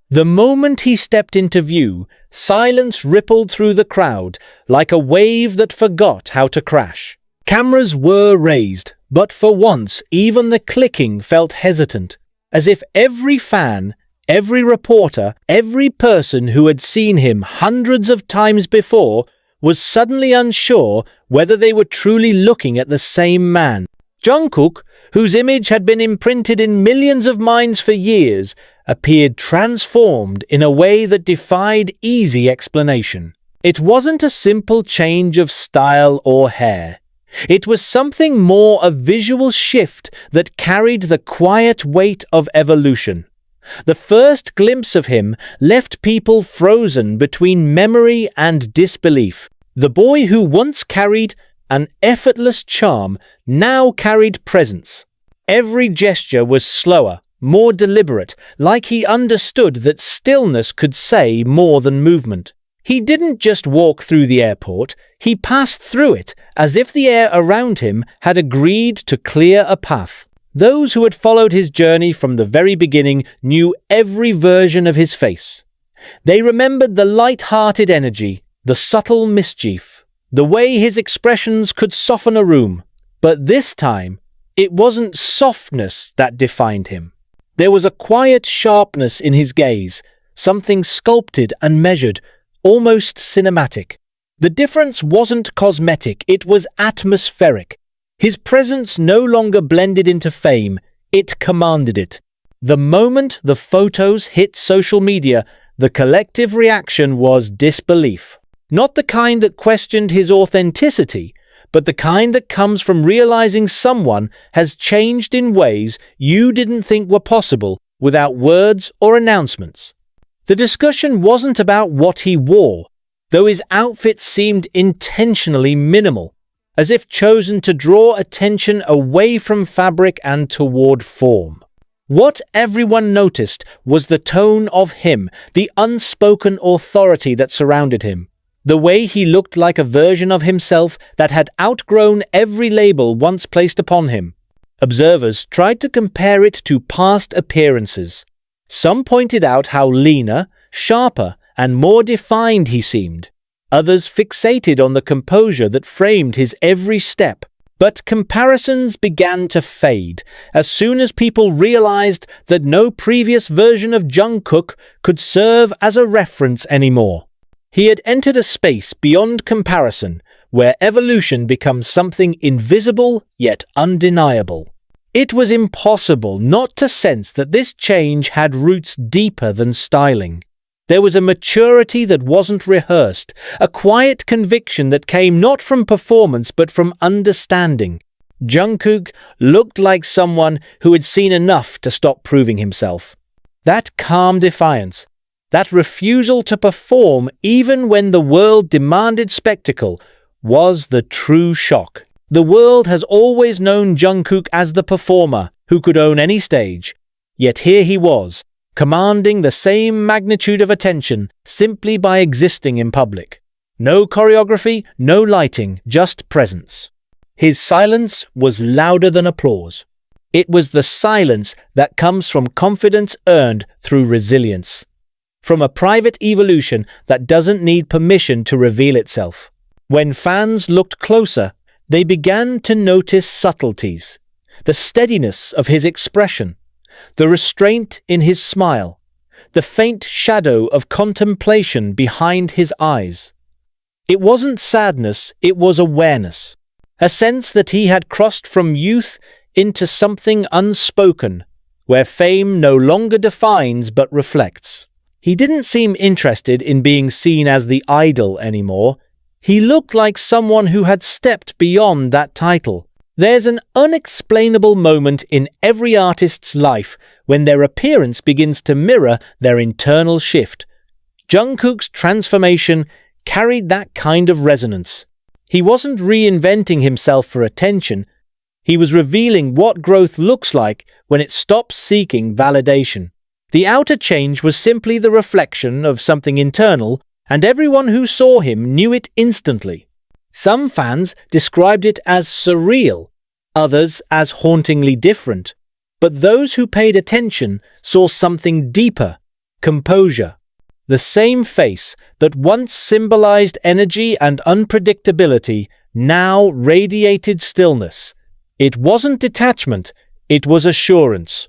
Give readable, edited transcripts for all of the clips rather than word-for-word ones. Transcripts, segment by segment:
The moment he stepped into view, silence rippled through the crowd like a wave that forgot how to crash. Cameras were raised, but for once even the clicking felt hesitant, as if every fan, every reporter, every person who had seen him hundreds of times before was suddenly unsure whether they were truly looking at the same man. Jungkook, whose image had been imprinted in millions of minds for years, appeared transformed in a way that defied easy explanation. It wasn't a simple change of style or hair. It was something more, a visual shift that carried the quiet weight of evolution. The first glimpse of him left people frozen between memory and disbelief. The boy who once carried an effortless charm now carried presence. Every gesture was slower, more deliberate, like he understood that stillness could say more than movement. He didn't just walk through the airport, he passed through it as if the air around him had agreed to clear a path. Those who had followed his journey from the very beginning knew every version of his face. They remembered the light-hearted energy, the subtle mischief, the way his expressions could soften a room. But this time, it wasn't softness that defined him. There was a quiet sharpness in his gaze, something sculpted and measured, almost cinematic. The difference wasn't cosmetic, it was atmospheric. His presence no longer blended into fame, it commanded it. The moment the photos hit social media, the collective reaction was disbelief. Not the kind that questioned his authenticity, but the kind that comes from realizing someone has changed in ways you didn't think were possible without words or announcements. The discussion wasn't about what he wore, though his outfit seemed intentionally minimal, as if chosen to draw attention away from fabric and toward form. What everyone noticed was the tone of him, the unspoken authority that surrounded him. The way he looked like a version of himself that had outgrown every label once placed upon him. Observers tried to compare it to past appearances. Some pointed out how leaner, sharper, and more defined he seemed. Others fixated on the composure that framed his every step. But comparisons began to fade as soon as people realized that no previous version of Jungkook could serve as a reference anymore. He had entered a space beyond comparison, where evolution becomes something invisible yet undeniable. It was impossible not to sense that this change had roots deeper than styling. There was a maturity that wasn't rehearsed, a quiet conviction that came not from performance but from understanding. Jungkook looked like someone who had seen enough to stop proving himself. That calm defiance, that refusal to perform even when the world demanded spectacle, was the true shock. The world has always known Jungkook as the performer who could own any stage. Yet here he was, commanding the same magnitude of attention simply by existing in public. No choreography, no lighting, just presence. His silence was louder than applause. It was the silence that comes from confidence earned through resilience. From a private evolution that doesn't need permission to reveal itself. When fans looked closer, they began to notice subtleties, the steadiness of his expression, the restraint in his smile, the faint shadow of contemplation behind his eyes. It wasn't sadness, it was awareness, a sense that he had crossed from youth into something unspoken, where fame no longer defines but reflects. He didn't seem interested in being seen as the idol anymore. He looked like someone who had stepped beyond that title. There's an unexplainable moment in every artist's life when their appearance begins to mirror their internal shift. Jungkook's transformation carried that kind of resonance. He wasn't reinventing himself for attention. He was revealing what growth looks like when it stops seeking validation. The outer change was simply the reflection of something internal, and everyone who saw him knew it instantly. Some fans described it as surreal, others as hauntingly different. But those who paid attention saw something deeper, composure. The same face that once symbolized energy and unpredictability now radiated stillness. It wasn't detachment, it was assurance.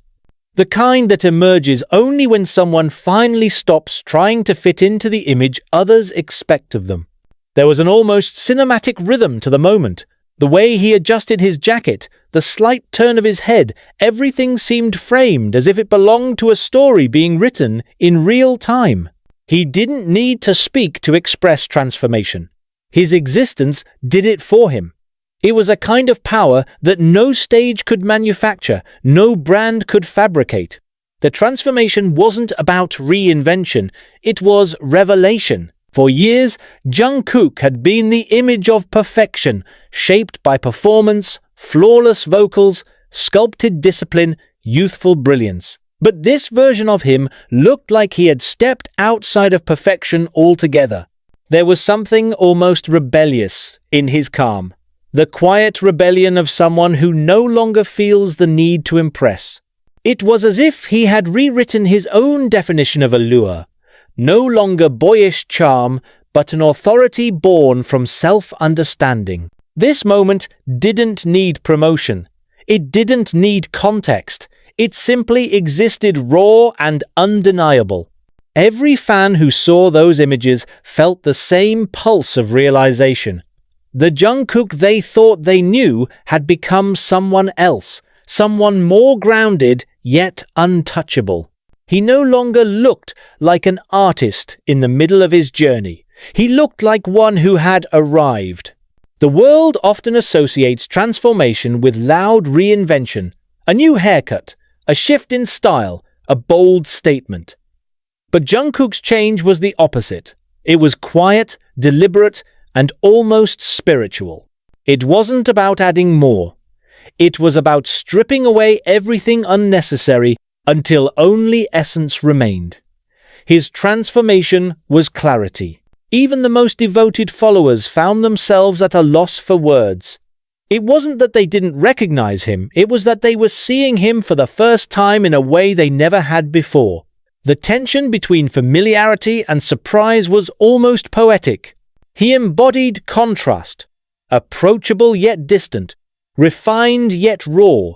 The kind that emerges only when someone finally stops trying to fit into the image others expect of them. There was an almost cinematic rhythm to the moment. The way he adjusted his jacket, the slight turn of his head, everything seemed framed as if it belonged to a story being written in real time. He didn't need to speak to express transformation. His existence did it for him. It was a kind of power that no stage could manufacture, no brand could fabricate. The transformation wasn't about reinvention, it was revelation. For years, Jungkook had been the image of perfection, shaped by performance, flawless vocals, sculpted discipline, youthful brilliance. But this version of him looked like he had stepped outside of perfection altogether. There was something almost rebellious in his calm. The quiet rebellion of someone who no longer feels the need to impress. It was as if he had rewritten his own definition of allure. No longer boyish charm, but an authority born from self-understanding. This moment didn't need promotion. It didn't need context. It simply existed raw and undeniable. Every fan who saw those images felt the same pulse of realization. The Jungkook they thought they knew had become someone else, someone more grounded yet untouchable. He no longer looked like an artist in the middle of his journey. He looked like one who had arrived. The world often associates transformation with loud reinvention, a new haircut, a shift in style, a bold statement. But Jungkook's change was the opposite. It was quiet, deliberate, and almost spiritual. It wasn't about adding more. It was about stripping away everything unnecessary until only essence remained. His transformation was clarity. Even the most devoted followers found themselves at a loss for words. It wasn't that they didn't recognize him, it was that they were seeing him for the first time in a way they never had before. The tension between familiarity and surprise was almost poetic. He embodied contrast, approachable yet distant, refined yet raw,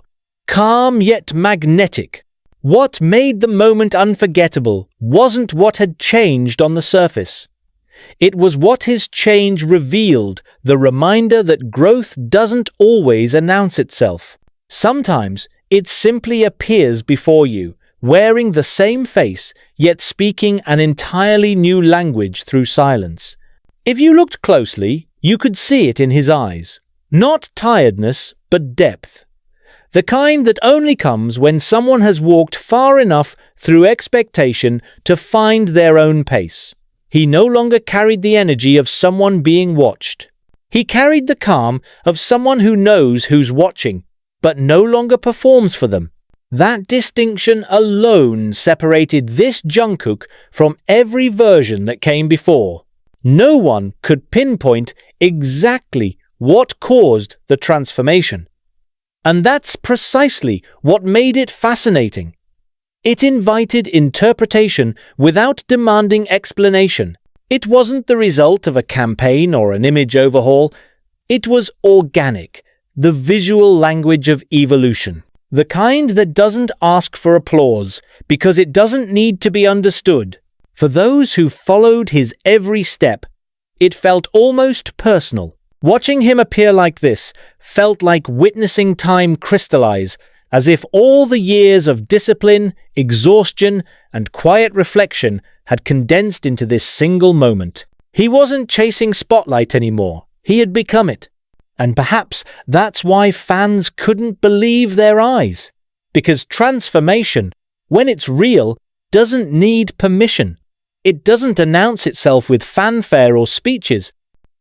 calm yet magnetic. What made the moment unforgettable wasn't what had changed on the surface. It was what his change revealed, the reminder that growth doesn't always announce itself. Sometimes it simply appears before you, wearing the same face, yet speaking an entirely new language through silence. If you looked closely, you could see it in his eyes. Not tiredness, but depth. The kind that only comes when someone has walked far enough through expectation to find their own pace. He no longer carried the energy of someone being watched. He carried the calm of someone who knows who's watching, but no longer performs for them. That distinction alone separated this Jungkook from every version that came before. No one could pinpoint exactly what caused the transformation. And that's precisely what made it fascinating. It invited interpretation without demanding explanation. It wasn't the result of a campaign or an image overhaul. It was organic, the visual language of evolution. The kind that doesn't ask for applause because it doesn't need to be understood. For those who followed his every step, it felt almost personal. Watching him appear like this felt like witnessing time crystallize, as if all the years of discipline, exhaustion, and quiet reflection had condensed into this single moment. He wasn't chasing spotlight anymore. He had become it. And perhaps that's why fans couldn't believe their eyes. Because transformation, when it's real, doesn't need permission. It doesn't announce itself with fanfare or speeches.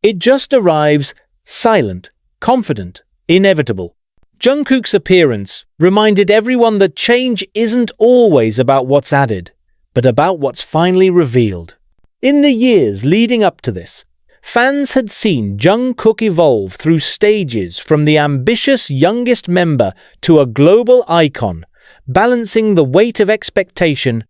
It just arrives silent, confident, inevitable. Jungkook's appearance reminded everyone that change isn't always about what's added, but about what's finally revealed. In the years leading up to this, fans had seen Jungkook evolve through stages from the ambitious youngest member to a global icon, balancing the weight of expectation.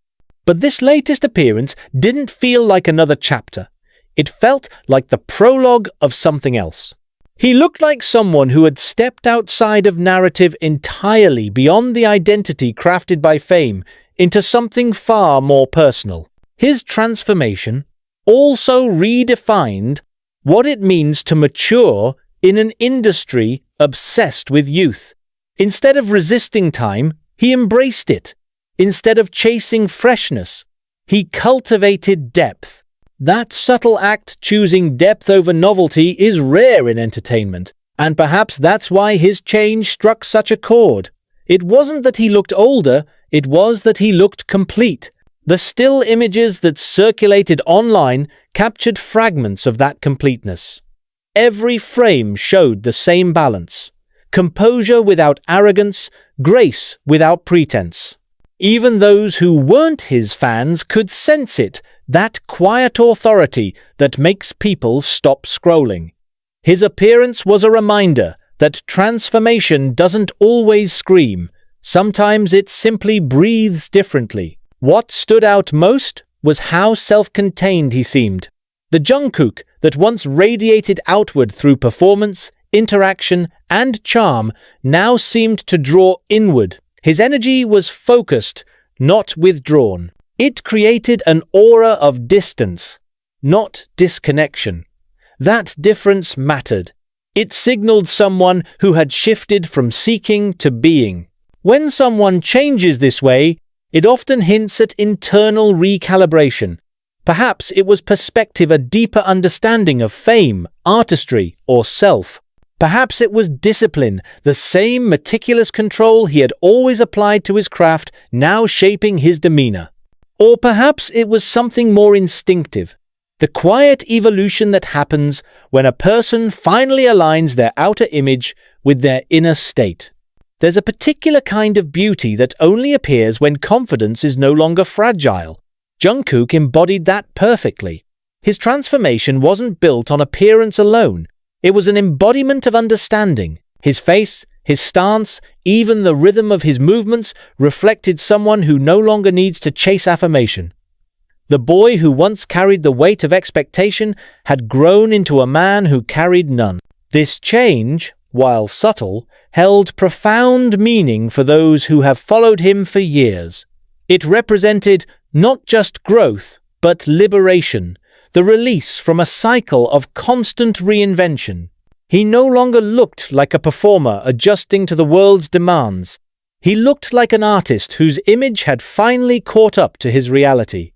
But this latest appearance didn't feel like another chapter. It felt like the prologue of something else. He looked like someone who had stepped outside of narrative entirely beyond the identity crafted by fame into something far more personal. His transformation also redefined what it means to mature in an industry obsessed with youth. Instead of resisting time, he embraced it. Instead of chasing freshness, he cultivated depth. That subtle act, choosing depth over novelty, is rare in entertainment, and perhaps that's why his change struck such a chord. It wasn't that he looked older, it was that he looked complete. The still images that circulated online captured fragments of that completeness. Every frame showed the same balance: composure without arrogance, grace without pretense. Even those who weren't his fans could sense it, that quiet authority that makes people stop scrolling. His appearance was a reminder that transformation doesn't always scream. Sometimes it simply breathes differently. What stood out most was how self-contained he seemed. The Jungkook that once radiated outward through performance, interaction, and charm now seemed to draw inward. His energy was focused, not withdrawn. It created an aura of distance, not disconnection. That difference mattered. It signaled someone who had shifted from seeking to being. When someone changes this way, it often hints at internal recalibration. Perhaps it was perspective, a deeper understanding of fame, artistry, or self. Perhaps it was discipline, the same meticulous control he had always applied to his craft, now shaping his demeanor. Or perhaps it was something more instinctive, the quiet evolution that happens when a person finally aligns their outer image with their inner state. There's a particular kind of beauty that only appears when confidence is no longer fragile. Jungkook embodied that perfectly. His transformation wasn't built on appearance alone. It was an embodiment of understanding. His face, his stance, even the rhythm of his movements reflected someone who no longer needs to chase affirmation. The boy who once carried the weight of expectation had grown into a man who carried none. This change, while subtle, held profound meaning for those who have followed him for years. It represented not just growth, but liberation, the release from a cycle of constant reinvention. He no longer looked like a performer adjusting to the world's demands. He looked like an artist whose image had finally caught up to his reality.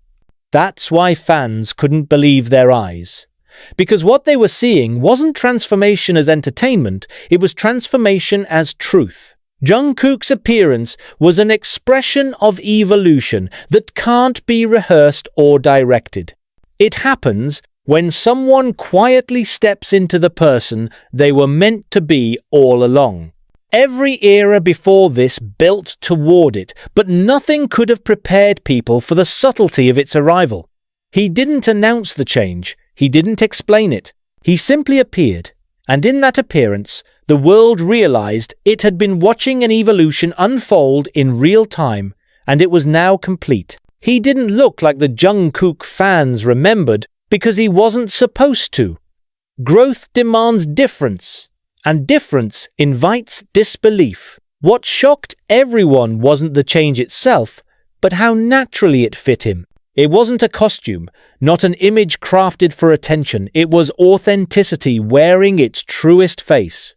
That's why fans couldn't believe their eyes. Because what they were seeing wasn't transformation as entertainment, it was transformation as truth. Jungkook's appearance was an expression of evolution that can't be rehearsed or directed. It happens when someone quietly steps into the person they were meant to be all along. Every era before this built toward it, but nothing could have prepared people for the subtlety of its arrival. He didn't announce the change. He didn't explain it. He simply appeared, and in that appearance, the world realized it had been watching an evolution unfold in real time, and it was now complete. He didn't look like the Jungkook fans remembered because he wasn't supposed to. Growth demands difference, and difference invites disbelief. What shocked everyone wasn't the change itself, but how naturally it fit him. It wasn't a costume, not an image crafted for attention. It was authenticity wearing its truest face.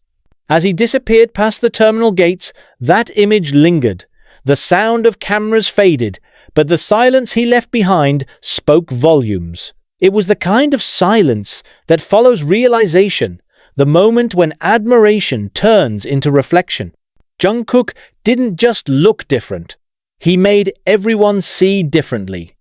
As he disappeared past the terminal gates, that image lingered. The sound of cameras faded, but the silence he left behind spoke volumes. It was the kind of silence that follows realization, the moment when admiration turns into reflection. Jungkook didn't just look different. He made everyone see differently.